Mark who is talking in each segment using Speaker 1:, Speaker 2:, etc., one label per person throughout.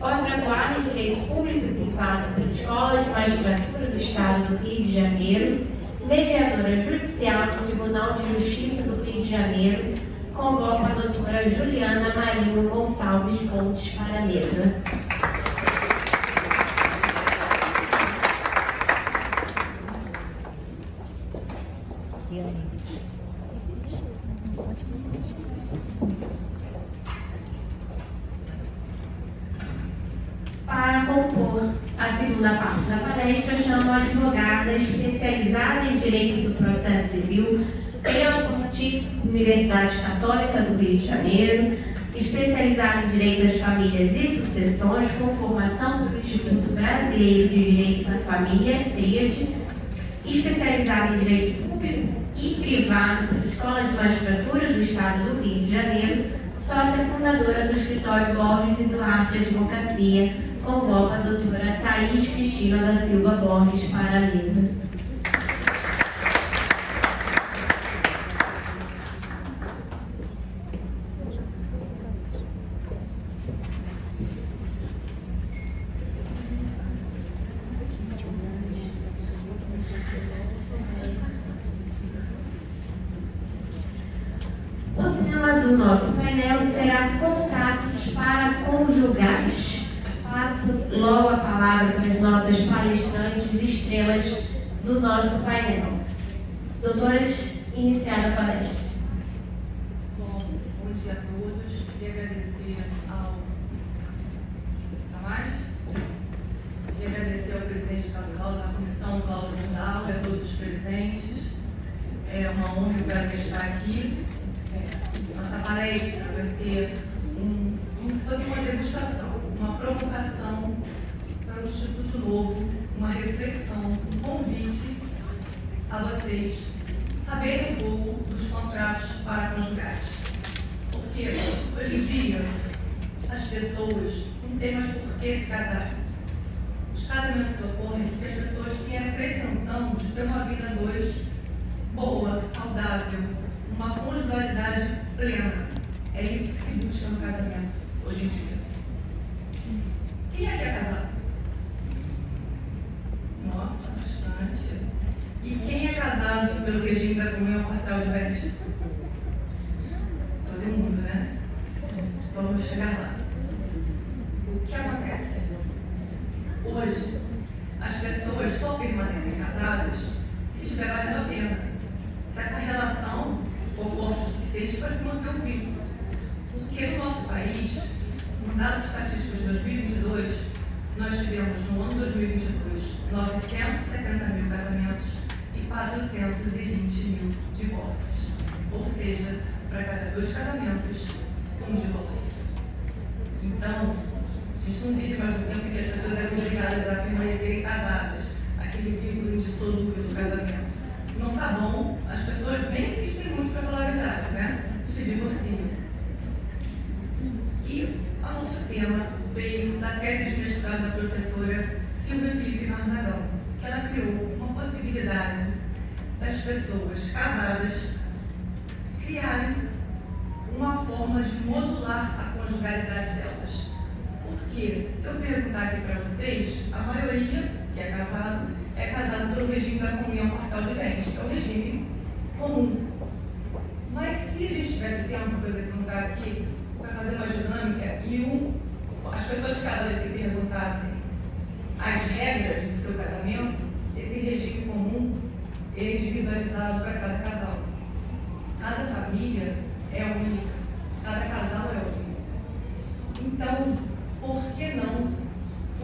Speaker 1: pós-graduada em Direito Público e Privado pela Escola de Magistratura do Estado do Rio de Janeiro, mediadora judicial do Tribunal de Justiça do Rio de Janeiro, convoca a doutora Juliana Marinho Gonçalves Pontes para a mesa. Para compor a segunda parte da palestra, chamo a advogada especializada em Direito do Processo Civil pela Pontifícia Universidade Católica do Rio de Janeiro, especializada em Direito às Famílias e Sucessões, com formação pelo Instituto Brasileiro de Direito da Família, TRIAD, especializada em Direito Público e Privado pela Escola de Magistratura do Estado do Rio de Janeiro, sócia fundadora do escritório Borges e Duarte Advocacia, convoca a doutora Thaís Cristina da Silva Borges para a mesa. O tema do nosso painel será contratos para conjugais. Passo logo a palavra para as nossas palestrantes estrelas do nosso painel. Doutoras, iniciada a palestra.
Speaker 2: Bom dia a todos. Queria agradecer ao presidente da Comissão, Cláudio Mundal, e a todos os presentes. É uma honra e um prazer estar aqui. Nossa palestra vai ser como se fosse uma degustação, uma provocação para o Instituto Novo, uma reflexão, um convite a vocês saberem um pouco dos contratos para conjugais. Porque hoje em dia as pessoas não têm mais por que se casar. Os casamentos ocorrem porque as pessoas têm a pretensão de ter uma vida a dois boa, saudável, uma conjugalidade plena. É isso que se busca no casamento hoje em dia. Quem é que é casado? Nossa, bastante. E quem é casado pelo regime da comunhão parcial de bens? Todo mundo, né? Vamos chegar lá. O que acontece? Hoje, as pessoas só permanecem casadas se estiver valendo a pena. Se essa relação for forte o suficiente para se manter o vínculo. Porque no nosso país, no dados estatísticos de 2022, nós tivemos no ano 2022 970 mil casamentos e 420 mil divórcios. Ou seja, para cada 2 casamentos, um divórcio. Então, a gente não vive mais no tempo em que as pessoas eram obrigadas a permanecerem casadas, aquele vínculo indissolúvel do casamento. Não está bom, as pessoas nem insistem muito para falar a verdade, né? Se divorciam. E o nosso tema veio da tese de mestrado da professora Silvia Felipe Marzagão, que ela criou uma possibilidade das pessoas casadas criarem uma forma de modular a conjugalidade delas. Porque, se eu perguntar aqui para vocês, a maioria que é casado pelo regime da comunhão parcial de bens, que é o regime comum. Mas se a gente tivesse tempo, uma coisa que não está aqui, para fazer uma dinâmica e as pessoas casadas se perguntassem as regras do seu casamento, esse regime comum é individualizado para cada casal. Cada família é única, cada casal é único. Então, por que não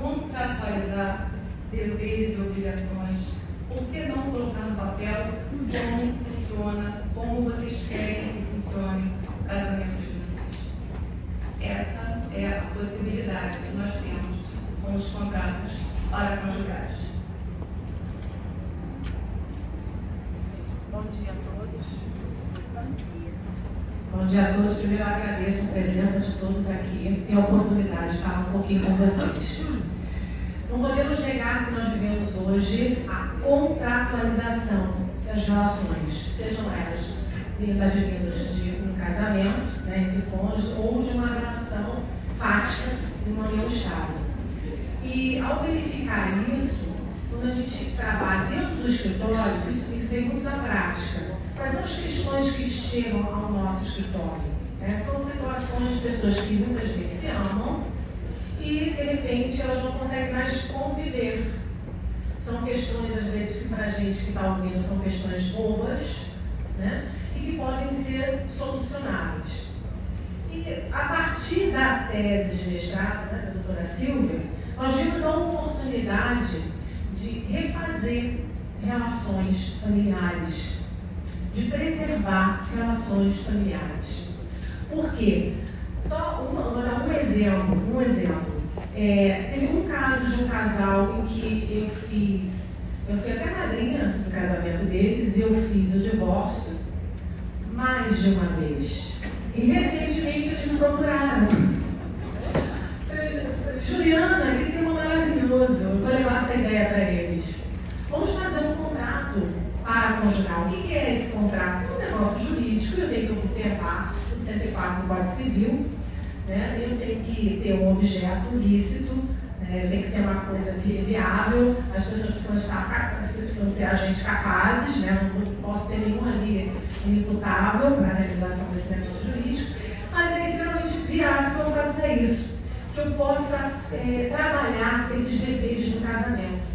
Speaker 2: contratualizar deveres e obrigações? Por que não colocar no papel como funciona, como vocês querem que funcione o casamento de vocês? Essa é a possibilidade que nós temos com os contratos para conjugais.
Speaker 3: Bom dia a todos.
Speaker 4: Bom dia a todos. Primeiro eu agradeço a presença de todos aqui e a oportunidade de falar um pouquinho com vocês. Não podemos negar que nós vivemos hoje a contratualização das relações, sejam elas advindas de um casamento, né, entre cônjuges, ou de uma relação fática numa união estável. E ao verificar isso, quando a gente trabalha dentro do escritório, isso vem muito da prática. Quais são as questões que chegam ao nosso escritório? São situações de pessoas que muitas vezes se amam e, de repente, elas não conseguem mais conviver. São questões, às vezes, que para a gente que está ouvindo são questões bobas, né? E que podem ser solucionadas. E a partir da tese de mestrado, né, da doutora Silvia, nós vimos a oportunidade de refazer relações familiares, de preservar relações familiares. Por quê? Só vou dar um exemplo. Teve um caso de um casal em que eu fui até madrinha do casamento deles e eu fiz o divórcio mais de uma vez. E recentemente eles me procuraram. Juliana, que tema maravilhoso, eu vou levar essa ideia para eles. Vamos fazer um contrato paraconjugal. O que é esse contrato? É um negócio jurídico, eu tenho que observar o 104 do Código Civil, né? Eu tenho que ter um objeto lícito, tem que ser uma coisa viável, as pessoas precisam ser agentes capazes, né? Não posso ter nenhum ali inimputável para a realização desse negócio jurídico, mas é extremamente viável que eu faça isso, que eu possa trabalhar esses deveres do casamento.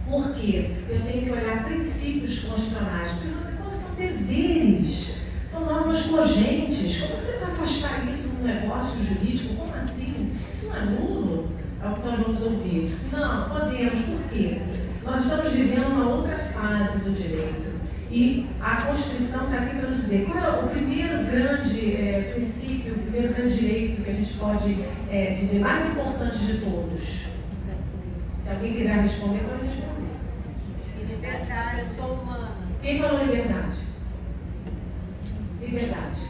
Speaker 4: Por quê? Eu tenho que olhar princípios constitucionais, porque quando são deveres, são normas cogentes. Como você vai afastar isso num negócio jurídico? Como assim? Isso não é nulo? É o que nós vamos ouvir. Não, podemos. Por quê? Nós estamos vivendo uma outra fase do direito. E a Constituição está aqui para nos dizer qual é o primeiro grande princípio, o primeiro grande direito que a gente pode dizer mais importante de todos. Se alguém quiser responder, pode responder.
Speaker 3: Liberdade, eu sou humana.
Speaker 4: Quem falou liberdade? Liberdade.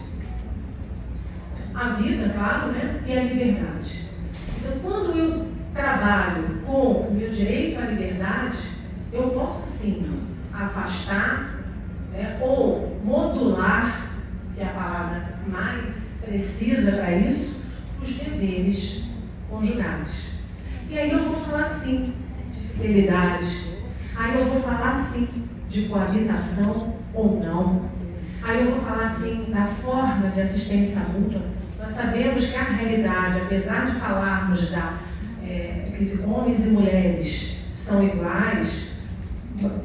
Speaker 4: A vida, claro, né? E a liberdade. Então, quando eu trabalho com o meu direito à liberdade, eu posso sim afastar, né, ou modular, que é a palavra mais precisa para isso, os deveres conjugais. E aí eu vou falar sim de fidelidade, aí eu vou falar sim de coabitação ou não, aí eu vou falar sim da forma de assistência mútua. Nós sabemos que a realidade, apesar de falarmos que homens e mulheres são iguais,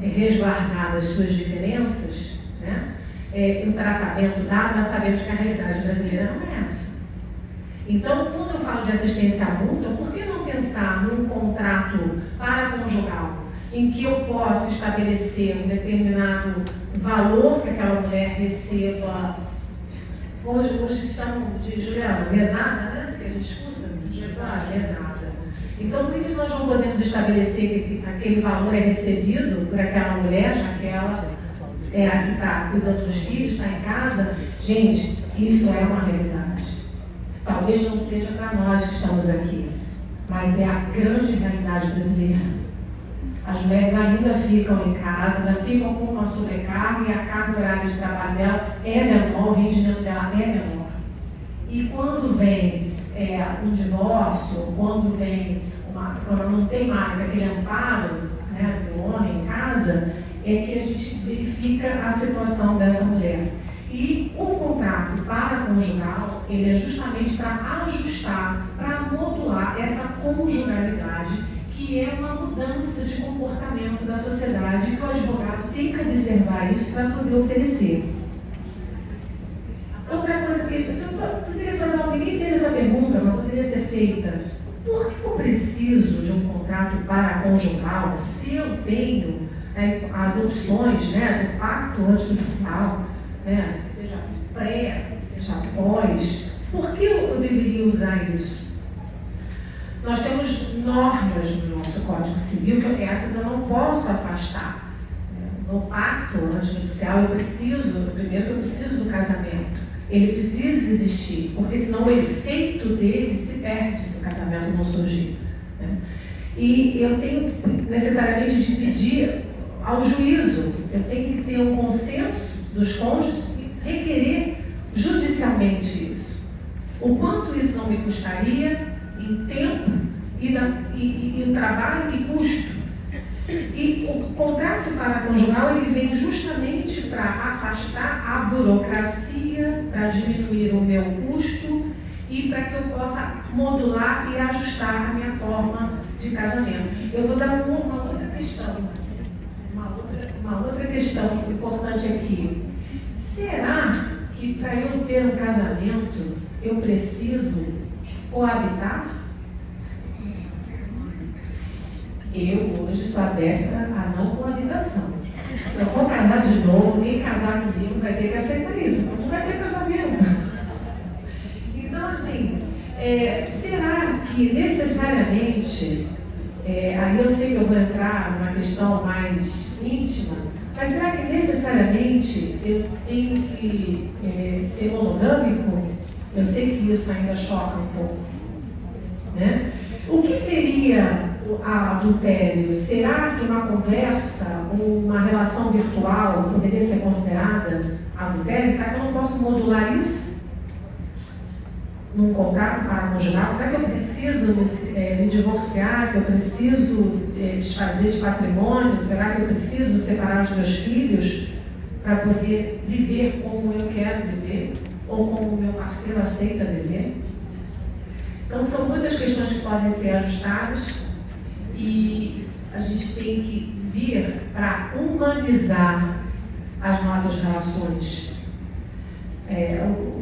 Speaker 4: resguardadas suas diferenças, né, o tratamento dado, nós sabemos que a realidade brasileira não é essa. Então, quando eu falo de assistência mútua, por que não pensar num contrato paraconjugal em que eu possa estabelecer um determinado valor que aquela mulher receba, hoje se chamam de, Juliana, mesada, né? Que a gente escuta, mesada. Então, por que nós não podemos estabelecer que aquele valor é recebido por aquela mulher, já que ela é a que está cuidando dos filhos, está em casa? Gente, isso é uma realidade. Talvez não seja para nós que estamos aqui, mas é a grande realidade brasileira. As mulheres ainda ficam em casa, ainda ficam com uma sobrecarga e a carga horária de trabalho dela é menor, o rendimento dela é menor. E quando vem um divórcio, quando não tem mais aquele amparo, né, do homem em casa, é que a gente verifica a situação dessa mulher. E o contrato paraconjugal, ele é justamente para ajustar, para modular essa conjugalidade, que é uma mudança de comportamento da sociedade, que o advogado tem que observar isso para poder oferecer. Outra coisa que eu poderia fazer, ninguém fez essa pergunta, mas poderia ser feita. Por que eu preciso de um contrato paraconjugal se eu tenho as opções, né, do pacto antijudicial, né, seja pré, seja pós? Por que eu deveria usar isso? Nós temos normas no nosso Código Civil que essas eu não posso afastar. No pacto antijudicial primeiro eu preciso do casamento. Ele precisa existir, porque senão o efeito dele se perde se o casamento não surgir, né? E eu tenho necessariamente de pedir ao juízo, eu tenho que ter um consenso dos cônjuges e requerer judicialmente isso. O quanto isso não me custaria em tempo e trabalho e custo. E o contrato paraconjugal, ele vem justamente para afastar a burocracia, para diminuir o meu custo e para que eu possa modular e ajustar a minha forma de casamento. Eu vou dar uma outra questão, uma outra questão importante aqui. Será que para eu ter um casamento, eu preciso coabitar? Eu hoje sou aberta a não coabitação. Se eu for casar de novo, quem casar comigo vai ter que aceitar isso, então não vai ter casamento. Então, assim, será que necessariamente, aí eu sei que eu vou entrar numa questão mais íntima, mas será que necessariamente eu tenho que ser monogâmico? Eu sei que isso ainda choca um pouco, né? O que seria adultério? Será que uma conversa, uma relação virtual poderia ser considerada adultério? Será que eu não posso modular isso num contrato paraconjugal? Será que eu preciso me divorciar? Que eu preciso desfazer de patrimônio? Será que eu preciso separar os meus filhos para poder viver como eu quero viver? Ou como o meu parceiro aceita viver? Então, são muitas questões que podem ser ajustadas e a gente tem que vir para humanizar as nossas relações.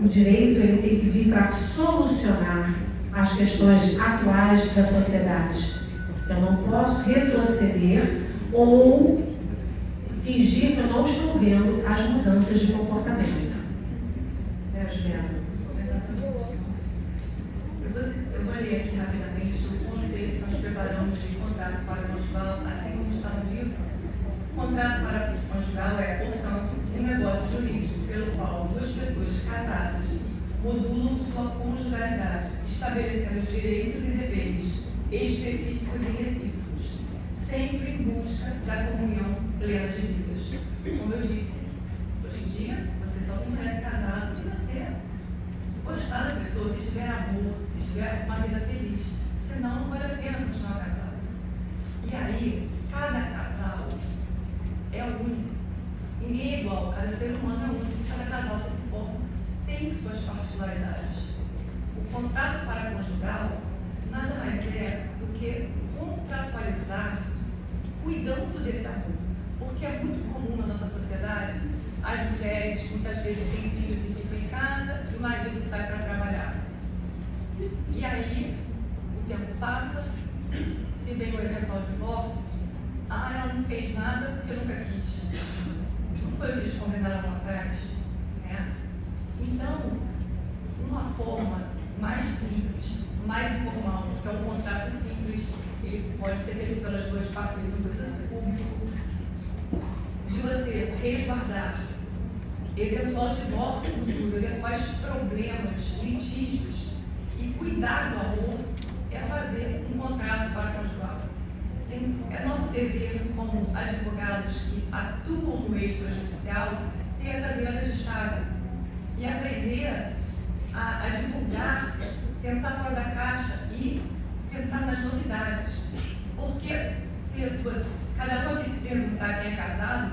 Speaker 4: O direito, ele tem que vir para solucionar as questões atuais da sociedade. Eu não posso retroceder ou fingir que eu não estou vendo as mudanças de comportamento. Juliana?
Speaker 2: Eu vou ler aqui rapidamente o conceito que nós preparamos de contrato paraconjugal, assim como está no livro. O contrato paraconjugal é, portanto, um negócio jurídico pelo qual duas pessoas casadas modulam sua conjugalidade, estabelecendo direitos e deveres específicos e recíprocos, sempre em busca da comunhão plena de vidas. Como eu disse, hoje em dia, você só permanece casado se você gostar da pessoa, se tiver amor, se tiver uma vida feliz. Senão, não vale a pena continuar casado. E aí, cada casal é único. Ninguém é igual, cada ser humano é único, cada casal desse ponto tem suas particularidades. O contrato paraconjugal nada mais é do que contratualizar cuidando desse amor. Porque é muito comum na nossa sociedade as mulheres muitas vezes têm filhos e ficam em casa e o marido sai para trabalhar. E aí, o tempo passa, se vem o eventual divórcio, ela não fez nada porque nunca quis. Não foi o que eles combinaram lá atrás, né? Então, uma forma mais simples, mais informal, que é um contrato simples, ele pode ser feito pelas duas partes, ele não precisa ser público, de você resguardar eventual divórcio futuro, eventuais problemas, litígios, e cuidar do amor é fazer um contrato paraconjugal. É nosso dever, como advogados que atuam no extrajudicial, ter essa virada de chave e aprender a divulgar, pensar fora da caixa e pensar nas novidades. Porque se cada um aqui se perguntar quem é casado,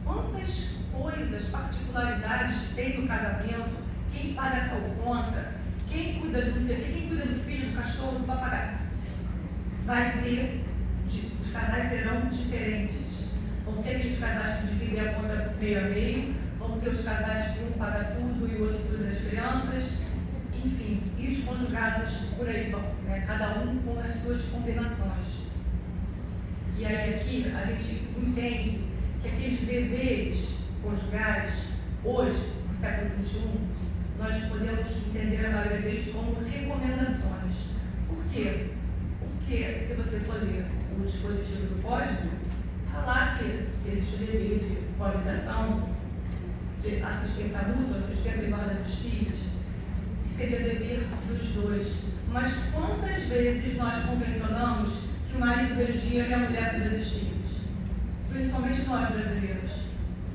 Speaker 2: quantas coisas, particularidades tem no casamento, quem paga tal conta, quem cuida de não sei o quê, quem cuida do filho, do cachorro, do papagaio. Vai ter, os casais serão diferentes. Vão ter aqueles casais que dividem a conta meio a meio, vão ter os casais que um paga tudo e o outro cuida das crianças, enfim, e os conjugados por aí vão, né? Cada um com as suas combinações. E aí aqui a gente entende que aqueles deveres conjugais, hoje, no século XXI, nós podemos entender a maioria deles como recomendações. Por quê? Porque, se você for ler o dispositivo do Código, está lá que existe o dever de coabitação, de assistência mútua, sustento e guarda dos filhos, que seria dever dos dois. Mas quantas vezes nós convencionamos que o marido ganha dinheiro e a mulher cuida dos filhos? Principalmente nós brasileiros.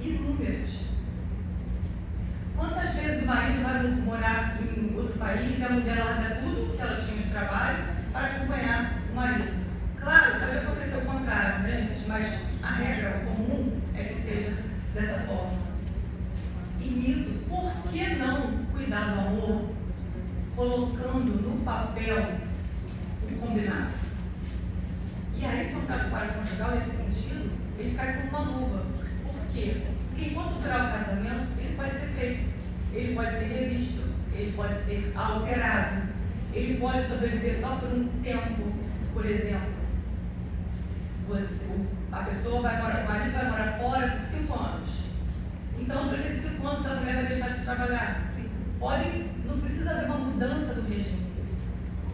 Speaker 2: Inúmeras. Quantas vezes o marido vai morar em outro do país e a mulher larga tudo que ela tinha de trabalho para acompanhar o marido. Claro, pode acontecer o contrário, né, gente? Mas a regra, o comum é que seja dessa forma. E nisso, por que não cuidar do amor colocando no papel o combinado? E aí, o contrato paraconjugal, nesse sentido, ele cai como uma luva. Por quê? Porque enquanto durar o casamento, ele pode ser feito, ele pode ser revisto, ele pode ser alterado, ele pode sobreviver só por um tempo. Por exemplo, a pessoa vai morar, o marido vai morar fora por 5 anos. Então, durante esses 5 anos, a mulher vai deixar de trabalhar. Não precisa haver uma mudança do regime.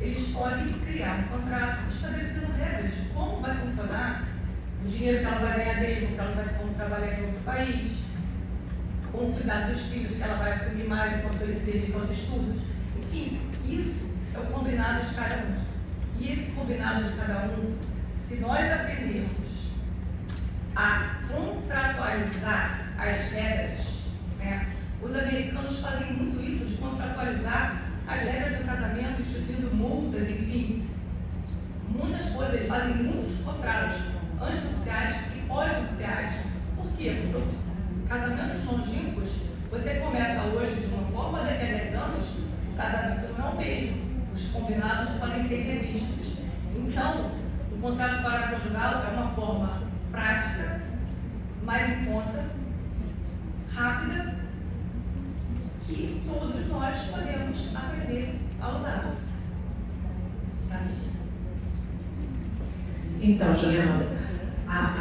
Speaker 2: Eles podem criar um contrato estabelecendo regras de como vai funcionar o dinheiro que ela vai ganhar dele, porque ela vai trabalhar em outro país, com o cuidado dos filhos, que ela vai assumir mais enquanto ele se dedica aos estudos. Enfim, isso é o combinado de cada um. E esse combinado de cada um, se nós aprendermos a contratualizar as regras, né? Os americanos fazem muito isso, de contratualizar as regras do casamento, instituindo multas, enfim. Muitas coisas, eles fazem muitos contratos antinupciais e pós-nupciais. Por quê? Porque casamentos longínquos, você começa hoje de uma forma, daqui a 10 anos, o casamento não é o mesmo. Os combinados podem ser revistos. Então, o contrato paraconjugal é uma forma prática, mais em conta, rápida, que todos nós podemos aprender a usar. Tá,
Speaker 4: então, Juliana,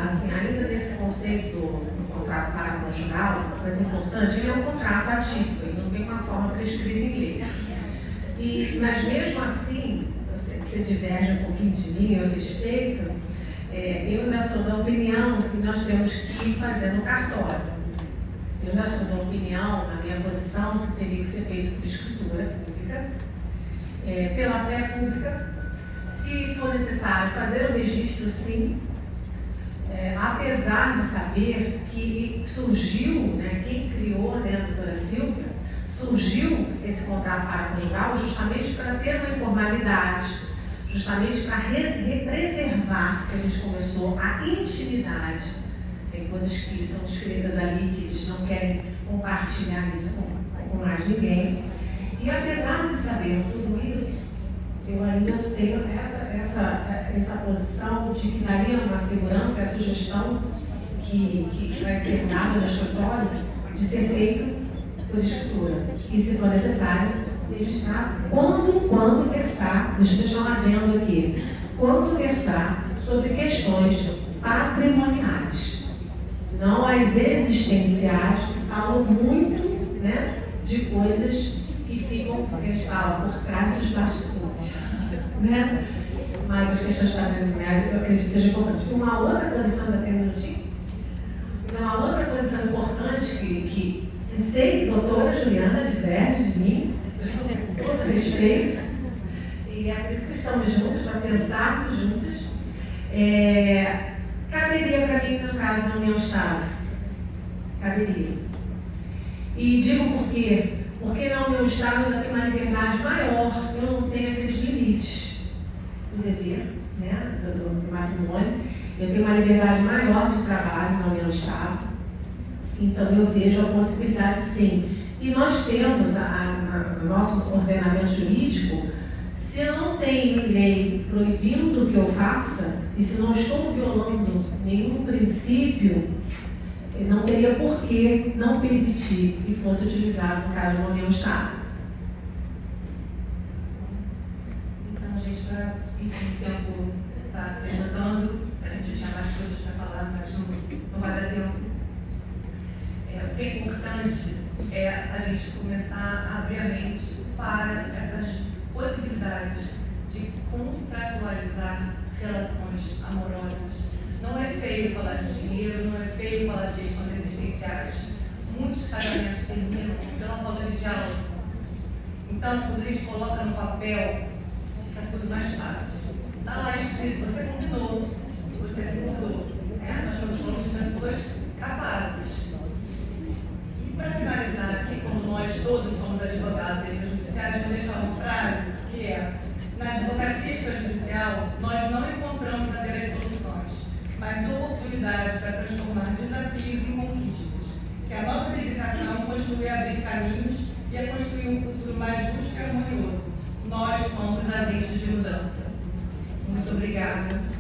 Speaker 4: assim, ainda nesse conceito do contrato paraconjugal, uma coisa importante, ele é um contrato atípico, ele não tem uma forma prescrita em lei. Mas mesmo assim, você diverge um pouquinho de mim, eu respeito, eu ainda sou da opinião que nós temos que fazer no cartório. Eu ainda sou da opinião, na minha posição, que teria que ser feito por escritura pública, pela fé pública. Se for necessário fazer o registro, sim, apesar de saber que surgiu, né, quem criou, né, a doutora Silvia, surgiu esse contrato paraconjugal justamente para ter uma informalidade, justamente para preservar, que a gente começou, a intimidade. Tem coisas que são escritas ali que eles não querem compartilhar isso com mais ninguém. E apesar de saber tudo isso, eu ainda tenho essa posição de que daria uma segurança, essa sugestão que vai ser dada no escritório, de ser feito por escritura. E, se for necessário, registrar quando versar, deixa eu deixar um adendo aqui, quando versar sobre questões patrimoniais. Não as existenciais, que falam muito, né, de coisas que ficam, se a gente fala, por trás dos bastidores, né? Mas as questões patrimoniais eu acredito que seja importante. Uma outra posição da minutinho, uma outra posição importante que sei que a doutora Juliana diverge de mim, com todo respeito, e é por isso que estamos juntos, para pensarmos juntos, caberia para mim, no caso, na união estável. Caberia. E digo por quê? Porque na união estável eu tenho uma liberdade maior, eu não tenho aqueles limites do dever, né, do matrimônio. Eu tenho uma liberdade maior de trabalho na união estável. Então eu vejo a possibilidade, sim. E nós temos no nosso ordenamento jurídico, se eu não tenho lei proibindo que eu faça, e se não estou violando nenhum princípio, não teria por que não permitir que fosse utilizado no caso de uma união estável.
Speaker 2: Então, gente, o tempo está se esgotando, a gente tinha mais coisas para falar, mas não vai dar tempo. O que é importante é a gente começar a abrir a mente para essas possibilidades de contratualizar relações amorosas. Não é feio falar de dinheiro, não é feio falar de questões existenciais. Muitos casamentos terminam pela falta de diálogo. Então, quando a gente coloca no papel, fica tudo mais fácil. Está lá escrito, você combinou, você concordou. Nós estamos falando de pessoas capazes. E Para finalizar aqui, como nós todos somos advogados extrajudiciais, vou deixar uma frase que é: na advocacia extrajudicial, nós não encontramos apenas soluções, mas oportunidades para transformar desafios em conquistas. Que a nossa dedicação continue a abrir caminhos e a construir um futuro mais justo e harmonioso. Nós somos agentes de mudança. Muito obrigada.